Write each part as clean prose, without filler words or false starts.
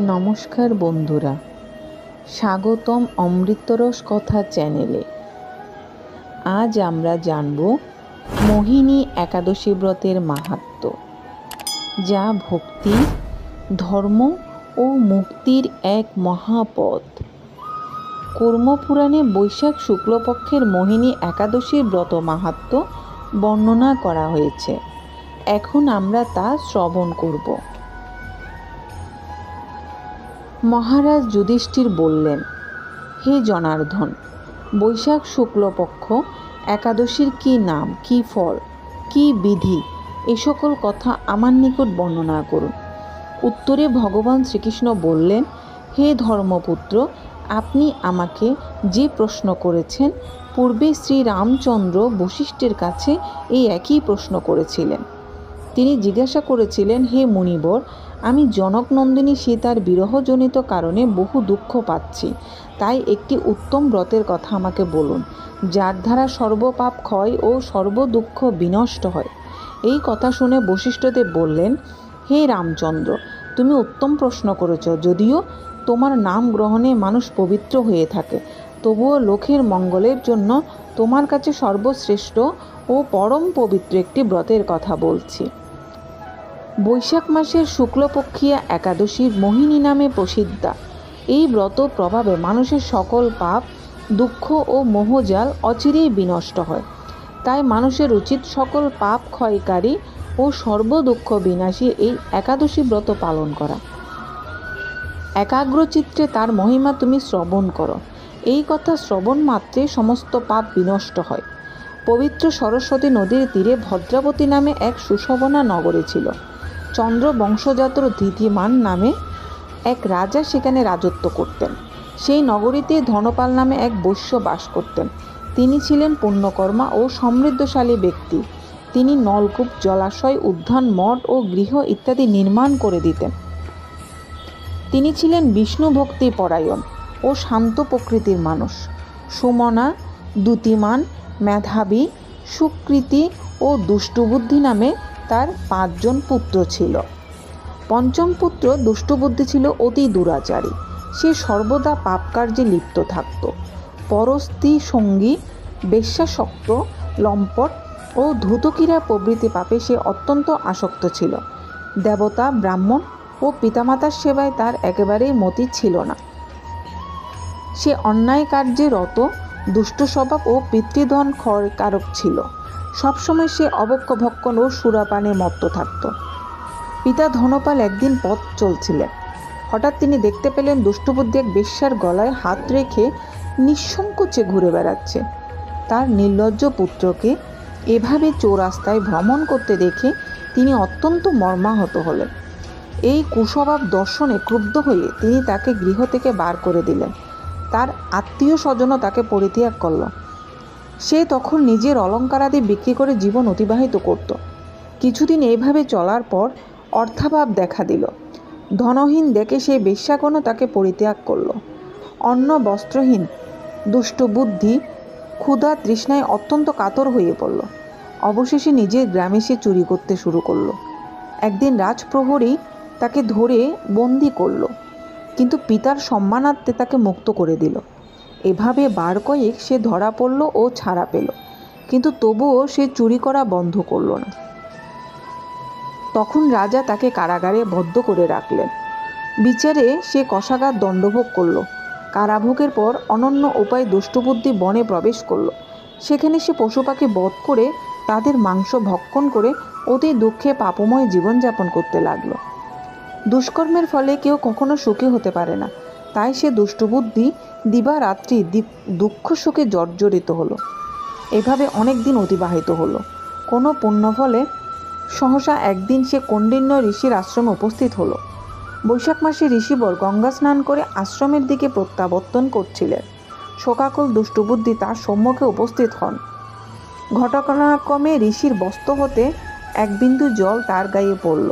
নমস্কার বন্ধুরা, স্বাগতম অমৃতরস কথা চ্যানেলে। আজ আমরা জানব মোহিনী একাদশী ব্রতের মাহাত্ম্য, যা ভক্তি, ধর্ম ও মুক্তির এক মহাপথ। কর্মপুরাণে বৈশাখ শুক্লপক্ষের মোহিনী একাদশীর ব্রত মাহাত্ম্য বর্ণনা করা হয়েছে। এখন আমরা তা শ্রবণ করব। মহারাজ যুধিষ্ঠির বললেন, হে জনার্দন, বৈশাখ শুক্লপক্ষ একাদশীর কি নাম, কি ফল, কি বিধি, এ সকল কথা আমার নিকট বর্ণনা করুন। উত্তরে ভগবান শ্রীকৃষ্ণ বললেন, হে ধর্মপুত্র, আপনি আমাকে যে প্রশ্ন করেছেন, পূর্বে শ্রী রামচন্দ্র বশিষ্ঠের কাছে এই একই প্রশ্ন করেছিলেন। তিনি জিজ্ঞাসা করেছিলেন, হে মুনিবর, আমি জনকনন্দিনী সীতার বিরহজনিত কারণে বহু দুঃখ পাচ্ছি, তাই একটি উত্তম ব্রতের কথা আমাকে বলুন, যার দ্বারা সর্বপাপ ক্ষয় ও সর্বদুঃখ বিনষ্ট হয়। এই কথা শুনে বশিষ্ঠদেব বললেন, হে রামচন্দ্র, তুমি উত্তম প্রশ্ন করেছ। যদিও তোমার নাম গ্রহণে মানুষ পবিত্র হয়ে থাকে, তবুও লোকের মঙ্গলের জন্য তোমার কাছে সর্বশ্রেষ্ঠ ও পরম পবিত্র একটি ব্রতের কথা বলছি। বৈশাখ মাসের শুক্লপক্ষিয়া একাদশীর মোহিনী নামে প্রসিদ্ধা এই ব্রত প্রভাবে মানুষের সকল পাপ, দুঃখ ও মোহজাল অচিরেই বিনষ্ট হয়। তাই মানুষের উচিত সকল পাপ ক্ষয়কারী ও সর্বদুঃখ বিনাশী এই একাদশী ব্রত পালন করা। একাগ্রচিত্তে তার মহিমা তুমি শ্রবণ করো। এই কথা শ্রবণ মাত্রে সমস্ত পাপ বিনষ্ট হয়। পবিত্র সরস্বতী নদীর তীরে ভদ্রাবতী নামে এক সুশোভনা নগরী ছিল। চন্দ্র বংশজাত ধীধিমান নামে এক রাজা সেখানে রাজত্ব করতেন। সেই নগরীতে ধনপাল নামে এক বৈশ্য বাস করতেন। তিনি ছিলেন পুণ্যকর্মা ও সমৃদ্ধশালী ব্যক্তি। তিনি নলকূপ, জলাশয়, উদ্যান, মঠ ও গৃহ ইত্যাদি নির্মাণ করে দিতেন। তিনি ছিলেন বিষ্ণু ভক্তি পরায়ণ ও শান্ত প্রকৃতির মানুষ। সুমনা, দ্যুতিমান, মেধাবী, সুকৃতি ও দুষ্টবুদ্ধি নামে তার 5 জন পুত্র ছিল। পঞ্চম পুত্র দুষ্টবুদ্ধি ছিল অতি দুরাচারী। সে সর্বদা পাপ কার্যে লিপ্ত থাকত। পরস্ত্রী সঙ্গী, বেশ্যাসক্ত, লম্পট ও ধূতকীরা প্রভৃতি পাপে সে অত্যন্ত আসক্ত ছিল। দেবতা, ব্রাহ্মণ ও পিতামাতার সেবায় তার একেবারেই মতি ছিল না। সে অন্যায় কার্যে রত, দুষ্ট স্বভাব ও পিতৃধন ক্ষয়কারক ছিল। সবসময় সে অবক্ষভক্ষণ ও সুরাপানে মত্ত থাকত। পিতা ধনপাল একদিন পথ চলছিলেন। হঠাৎ তিনি দেখতে পেলেন দুষ্টবুদ্ধি এক বেশ্যার গলায় হাত রেখে নিঃসংকোচে ঘুরে বেড়াচ্ছে। তার নির্লজ্জ পুত্রকে এভাবে চৌরাস্তায় ভ্রমণ করতে দেখে তিনি অত্যন্ত মর্মাহত হলেন। এই কুস্বভাব দর্শনে ক্রুদ্ধ হয়ে তিনি তাকে গৃহ থেকে বার করে দিলেন। তার আত্মীয় স্বজনও তাকে পরিত্যাগ করল। সে তখন নিজের অলঙ্কারাদি বিক্রি করে জীবন অতিবাহিত করত। কিছুদিন এইভাবে চলার পর অর্থাভাব দেখা দিল। ধনহীন দেখে সেই বেশ্যাগণও তাকে পরিত্যাগ করল। অন্ন বস্ত্রহীন দুষ্টবুদ্ধি ক্ষুধা তৃষ্ণায় অত্যন্ত কাতর হয়ে পড়ল। অবশেষে নিজের গ্রামে সে চুরি করতে শুরু করল। একদিন রাজপ্রহরী তাকে ধরে বন্দি করল, কিন্তু পিতার সম্মানার্থে তাকে মুক্ত করে দিল। এভাবে বার কয়েক সে ধরা পড়ল ও ছাড়া পেল, কিন্তু তবুও সে চুরি করা বন্ধ করল না। তখন রাজা তাকে কারাগারে বদ্ধ করে রাখলেন। বিচারে সে কষাঘাত দণ্ডভোগ করল। কারাভোগের পর অনন্য উপায়ে দুষ্টবুদ্ধি বনে প্রবেশ করল। সেখানে সে পশু পাখি বধ করে তাদের মাংস ভক্ষণ করে অতি দুঃখে পাপময় জীবনযাপন করতে লাগল। দুষ্কর্মের ফলে কেউ কখনো সুখী হতে পারে না, তাই সে দুষ্টবুদ্ধি দিবারাত্রি দুঃখ শোকে জর্জরিত হলো। এভাবে অনেক দিন অতিবাহিত হলো। কোনো পুণ্যফলে সহসা একদিন সে কৌণ্ডিন্য ঋষির আশ্রমে উপস্থিত হলো। বৈশাখ মাসে ঋষিবর গঙ্গা স্নান করে আশ্রমের দিকে প্রত্যাবর্তন করছিলেন। শোকাকুল দুষ্টবুদ্ধি তার সম্মুখে উপস্থিত হন। ঘটনাক্রমে ঋষির বস্ত্র হতে এক বিন্দু জল তার গায়ে পড়ল।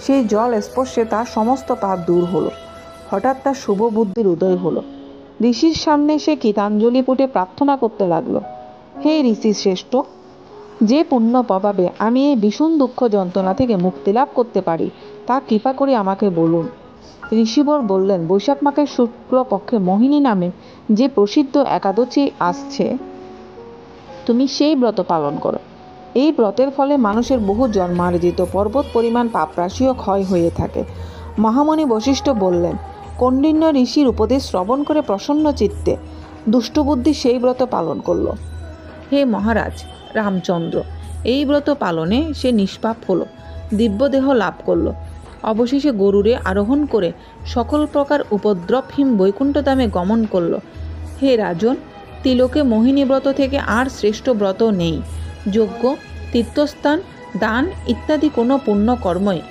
সেই জল স্পর্শে তার সমস্ত পাপ দূর হলো। হঠাৎ তার শুভ বুদ্ধির উদয় হলো। ঋষির সামনে সে কৃতাঞ্জলি পুটে প্রার্থনা করতে লাগলো, হে ঋষি শ্রেষ্ঠ, যে পুণ্য প্রভাবে আমি এই ভীষণ দুঃখ যন্ত্রণা থেকে মুক্তি লাভ করতে পারি, তা কৃপা করে আমাকে বলুন। ঋষিবর বললেন, বৈশাখ মাসের শুক্লপক্ষে মোহিনী নামে যে প্রসিদ্ধ একাদশী আসছে, তুমি সেই ব্রত পালন করো। এই ব্রতের ফলে মানুষের বহু জন্মার্জিত পর্বত পরিমাণ পাপরাশিও ক্ষয় হয়ে থাকে। মহামণি বশিষ্ঠ বললেন, কৌণ্ডিন্য ঋষির উপদেশ শ্রবণ করে প্রসন্ন চিত্তে দুষ্টবুদ্ধি সেই ব্রত পালন করল। হে মহারাজ রামচন্দ্র, এই ব্রত পালনে সে নিষ্পাপ হলো, দিব্যদেহ লাভ করল। অবশেষে গরুরে আরোহণ করে সকল প্রকার উপদ্রবহীন বৈকুণ্ঠধামে গমন করল। হে রাজন, তিলকে মোহিনী ব্রত থেকে আর শ্রেষ্ঠ ব্রত নেই। যজ্ঞ, তীর্থস্থান, দান ইত্যাদি কোনো পুণ্যকর্মই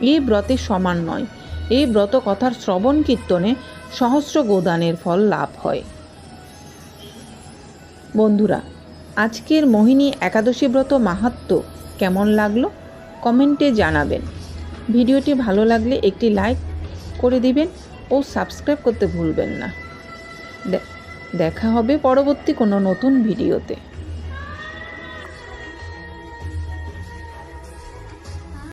এই ব্রতের সমান নয়। এই ব্রত কথার শ্রবণ কীর্তনে সহস্র গোদানের ফল লাভ হয়। বন্ধুরা, আজকের মোহিনী একাদশী ব্রত মাহাত্ম্য কেমন লাগলো কমেন্টে জানাবেন। ভিডিওটি ভালো লাগলে একটি লাইক করে দিবেন ও সাবস্ক্রাইব করতে ভুলবেন না। দেখা হবে পরবর্তী কোনো নতুন ভিডিওতে।